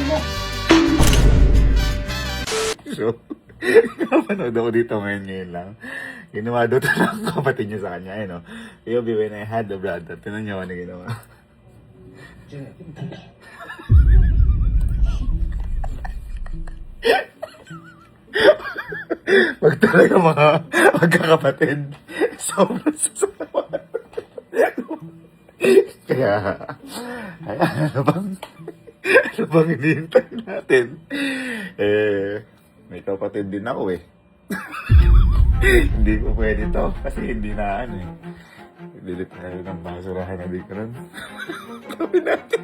mo. So, napanood ako dito ngayon lang. Ginawa doon ng kapatid niya sa kanya, eh, no? Yo, when I had a brother. Tinan niyo ano ginawa. Pag talaga mga magkakapatid, sobrang sasama. Kaya, ano bang hinihintay natin? May kapatid din ako eh. Hindi ko pwede to kasi hindi na ano eh. Dilit tayo ng basurahan na di ka rin. Sabi natin.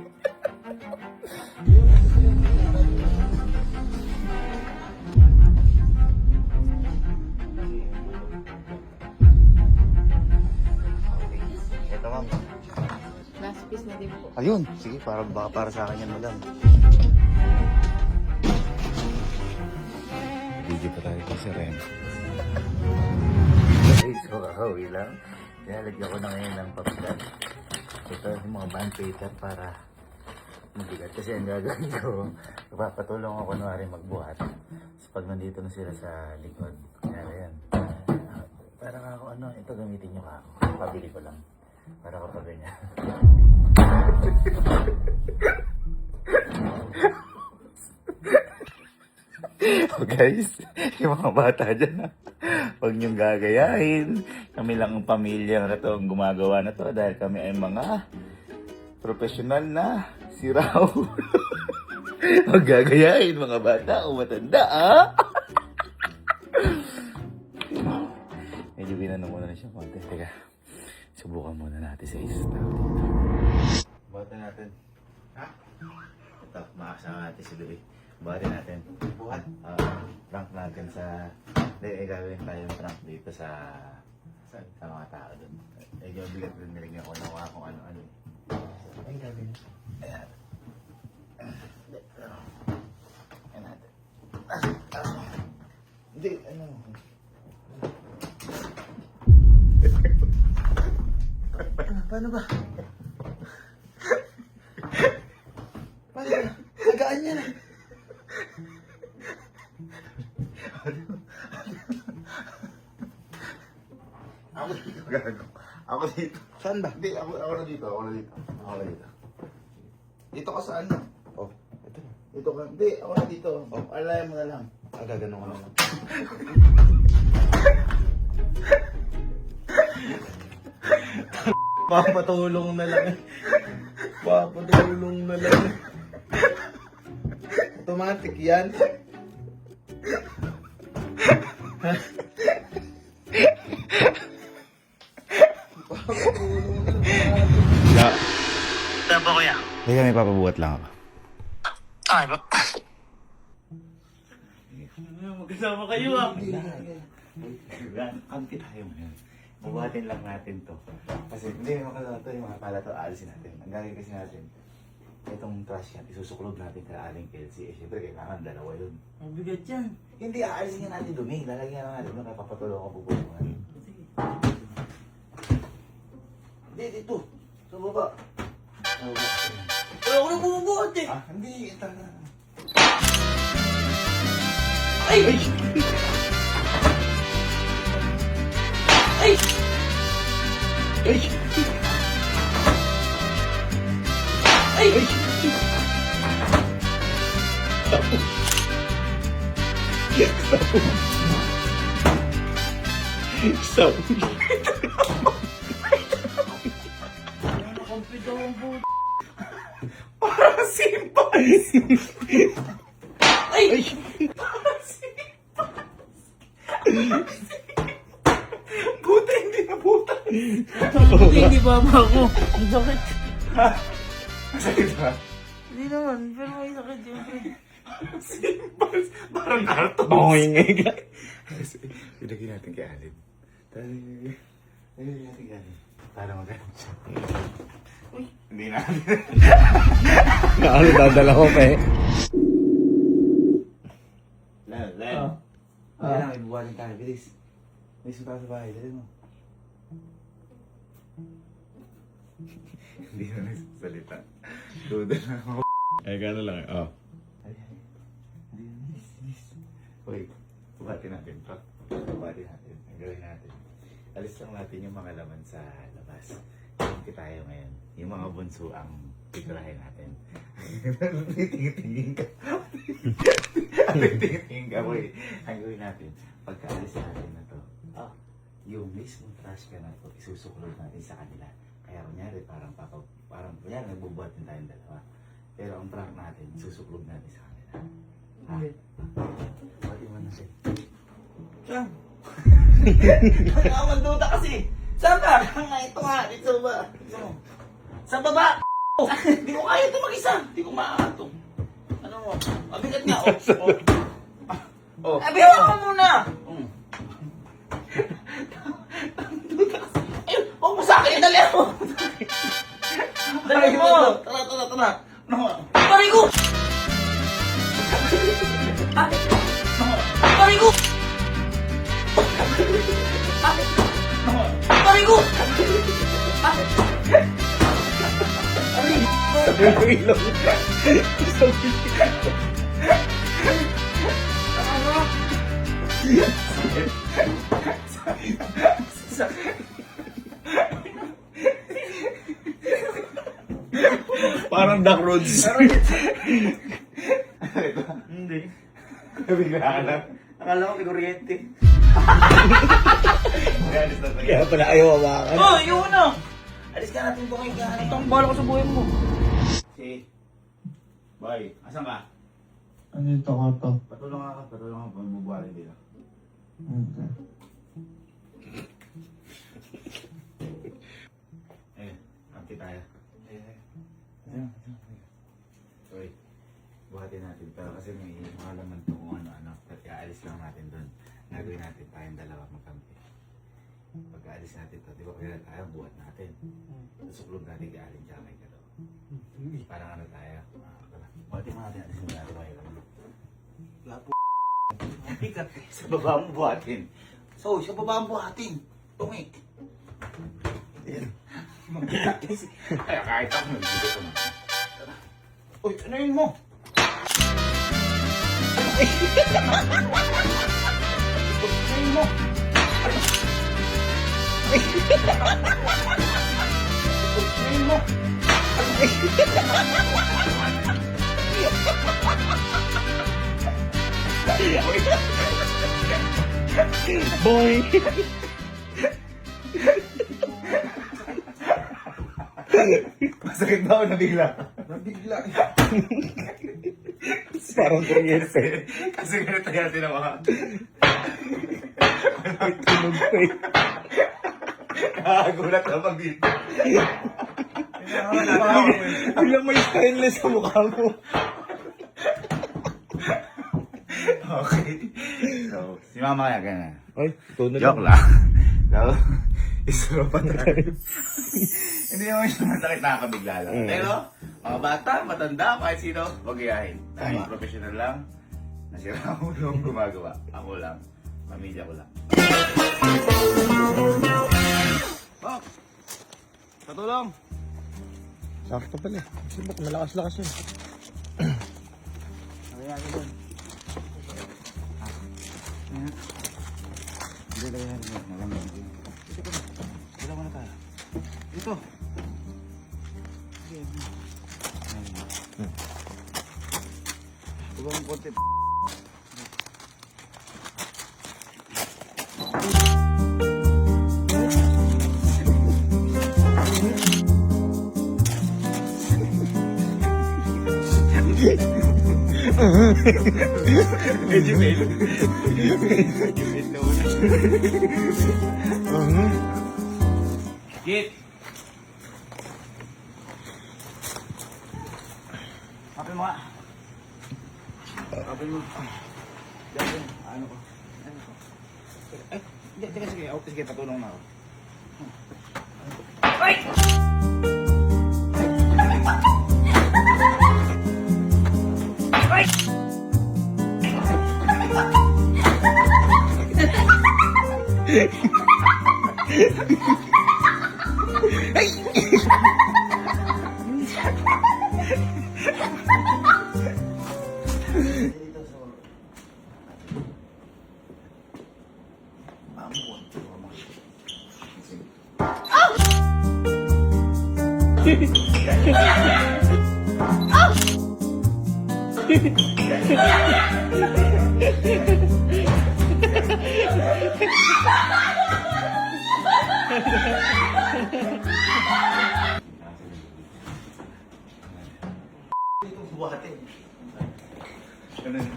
Ito ma'am. Last piece na din po. Ayun, sige, baka para sa akin yan, madam. Video pa tayo kasi rin. Okay, so ahoy lang. Nilalagyan ko na ngayon ng papitan. Ito yung mga band paper para mabigat. Kasi ang gagawin ko, papatulong ako kunwari magbuhat. So pag nandito na sila sa likod, kaya yan. Parang ako ano, ito gamitin nyo ka ako. Pabili ko lang. Para kapag ganyan. Oh guys, yung mga bata dyan, huwag niyong gagayahin. Kami lang ang pamilya na to ang gumagawa na to dahil kami ay mga profesional na siraw. Huwag gagayahin mga bata o matanda, ah! Medyo binano muna na siya konti. Teka, subukan muna natin sa isa. Bata natin. Ha? Ito, makasama natin si Louie. Bata natin. Buhat? Prank natin sa... Hindi, gagawin tayo ng prank dito sa mga tao doon. Medyo bigat din nilagyan ko na kung ano-ano. Ay, gagawin. Ayan. Ayan natin. Hindi, ano... Paano ba? Paano ba? Hagaan yan. Ako dito, gago. Ako dito. Saan ba? Hindi, ako na dito. Ako na dito. Dito ka saan na? Oh, ito na. Dito ka. Hindi, ako na dito. Oh, alay mo na lang. Gaganon ko na lang. Papatulong na lang. Papatulong na lang. Automatic yan. Papatulong na lang. Saan ba kuya? Hindi kami papabuhat lang ako. Ay ba? Magkasama kayo ah. Kampi tayo ngayon. Bubuhatin lang natin to. Kasi hindi naman kasi ito yung mga pala to, aalisin natin. Ang gagawin kasi natin, itong trash yan, isusuklog natin kay Aling Kelsey. Eh, syempre, kailangan dalawa yun. Ang bigat yan. Hindi, aalisin nga natin dumi. Lalagyan na natin doon, kaya papatuloy ako pupunan. Hindi, dito. Sa baba. Sa baba. Wala ko nang bumubuhat eh. Ah, hindi. Ito na. Ay! Ay! Ay! Ay! Ay! Sabi. Nakampi daw ang buhat. Parang simpas. Ay! Ay! Buta, hindi na buta. Hindi ba ako? Ang sakit. Masakit ba? Hindi naman, pero may sakit siyempre. Simpas. Parang karton. nga. Ilagay natin kay Alin. Ilagay natin kay Alin. Para magandang siya. Uy, hindi natin. Ano dadala ko pa eh? Lan. Kaya lang, ibuwanin tayo. Bilis. Bilis mo tayo sa bahay. Dali mo. Hindi na nagsasalita. Duda na ako. Eh, gano'n lang. Oh. Uy, bubati natin to. Bubati natin. Ang gawin natin. Alis lang natin yung mga laman sa labas. Hindi tayo ngayon. Yung mga bunso ang picturahin natin. Tingin-tingin ka. Tingin-tingin ka, boy. Ang gawin natin, pagkaalis natin na to, yung mismong trash can na to, isusuklod natin sa kanila. Kaya kunyari, parang kunyari, nagbubuhat din tayong dalawa. Pero ang prank natin, susuklod natin sa kanila. Ha? Pati mo na siya. Saan? Nakamanduda kasi. Saan ba? Ito nga, dito ba? Sa baba! Hindi ko kaya ito mag-isa. Hindi ko maato. Ano mo? Mabigat nga. Oh. Abi, hawa ka muna! Nakamanduda kasi. Ayun, huwag mo sa akin. Dali ako. Dali mo. Tara. Pari ko! Pari ko! Pari ko! Sabi mo ilong. Parang duck roads. Hindi. Bigla ka lang. Akala ko kikuryente. Alis na tayo. Kaya pala ayaw hawakan. Oh, yun na! Alis ka natin po kayo kahanap. Ito ang bala ko sa buhay mo. Si Boy, asan ka? Ano ito ka to? Patulong ka. Mabubuhalin dito. Okay. Kampi tayo. Sorry. Buhatin natin. Pero kasi may mga laman to kung ano-ano. Kaya alis lang natin doon. Nagawin natin tayong dalawa magkampi. Pagka-alis natin to, di ba kaya tayo buhat natin. Susuklog natin kay Alin tsaka kay Galo. Parang ano tayo. Buhatin mo natin. Alisin mo natin kayo. Bigat eh. Sa baba mo buhatin. So, sa baba ang buhatin. Tungit. Kaya kahit ako nandito ko na. Uy, ano yun mo? Ano yun mo? Ano yun mo? Boy! Masakit ba ako nabigla? Nabigla. Parang kuryente. Kasi ganito natin ang mga Tunog pa eh. nakakagulat na pag dito. Biglang may stainless sa mukha mo. Okay. So, si mama kaya ganyan. Ay, ito na Joke lang. So, isuro pa tayo. Hindi naman siya masakit, nakakabigla lang. Pero, mga bata, matanda, kahit sino, huwag iyahin. Dahil professional lang, nasira ang ulo ang gumagawa. Ako lang, pamilya ko lang. Pop! Patulong! Sakto pala. Kasi bak malakas-lakas yun. Sabi nga doon. Hindi lang yan. Malamang. Dito ka na. Dito mo na tayo. Dito. Diba ang konti? Medyo fail. Medyo fail na una. Git! Kapil mo nga. Kapil mo. Diyan, ano ko? Ay, hindi, sige. Sige, patulong na ako. Ay! Ay! Itong buhati. Ano yun?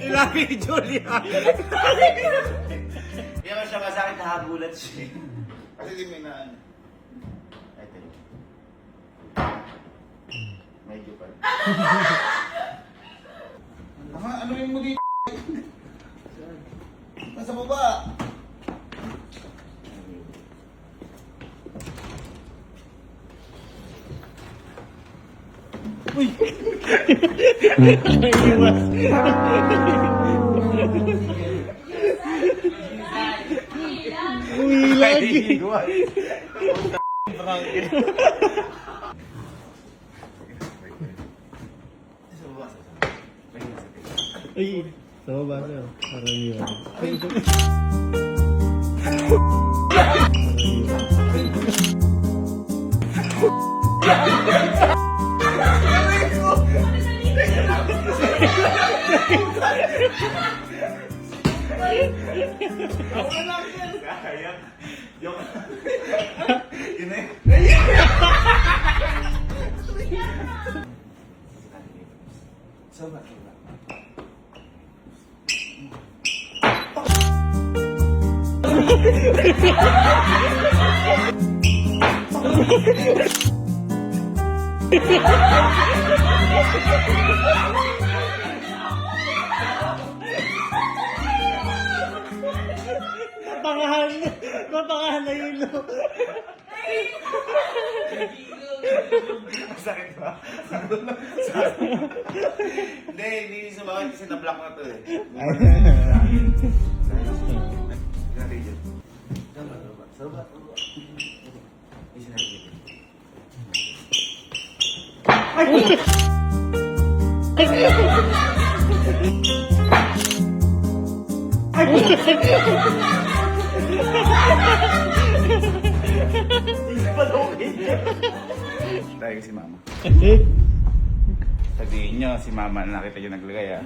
Ilabi ni Julia. Hindi naman siya masakit, nahagulat siya. Kasi di may na... Ay, tayo. Medyo pa. Ano yung mo dito? Nasa baba. Uy, lagi. Nasa baba. Uy, sa baba sa'yo. Parang yun. Kaya. Yung... Yun na yun. Soba, soba. Mapangahan na yun. Masakit ba? Hindi sumakit kasi na-block na to eh. Grabe yun. Soba, soba. Ay, sinabi ko. Tayo si mama. Sabihin nyo, si mama na nakita nyo naglagay ah.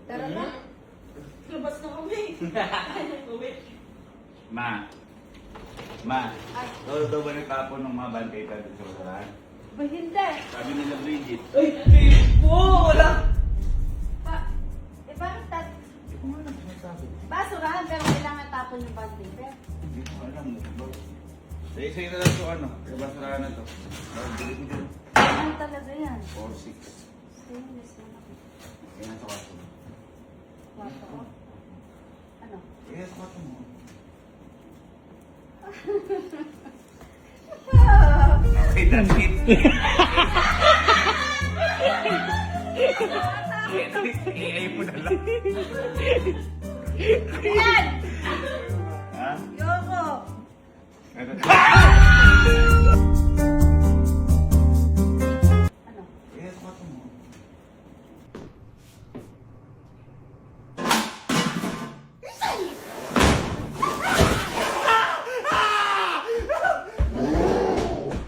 Tara na. Labas na kami. Ma, lolo daw ba nagtapon ng mga bantay ka dito sa basurahan? Ba hindi? Sabi nila Bridget. Ay, po, wala. Bakit tat? Hindi ko alam kung sabi. Basurahan pero kailangan tapon yung band paper. Hindi ko alam. Sa'yo na lang ito ano, sa basurahan na to. Bili ko dyan. Ano talaga yan? 4-6. Stainless na ako. Kaya nasa kaso. Kwarto ko. Ano? Kaya nasa kaso mo. Okay, that's it. AI mo na lang. Yan! Ha? Yoko! Ano?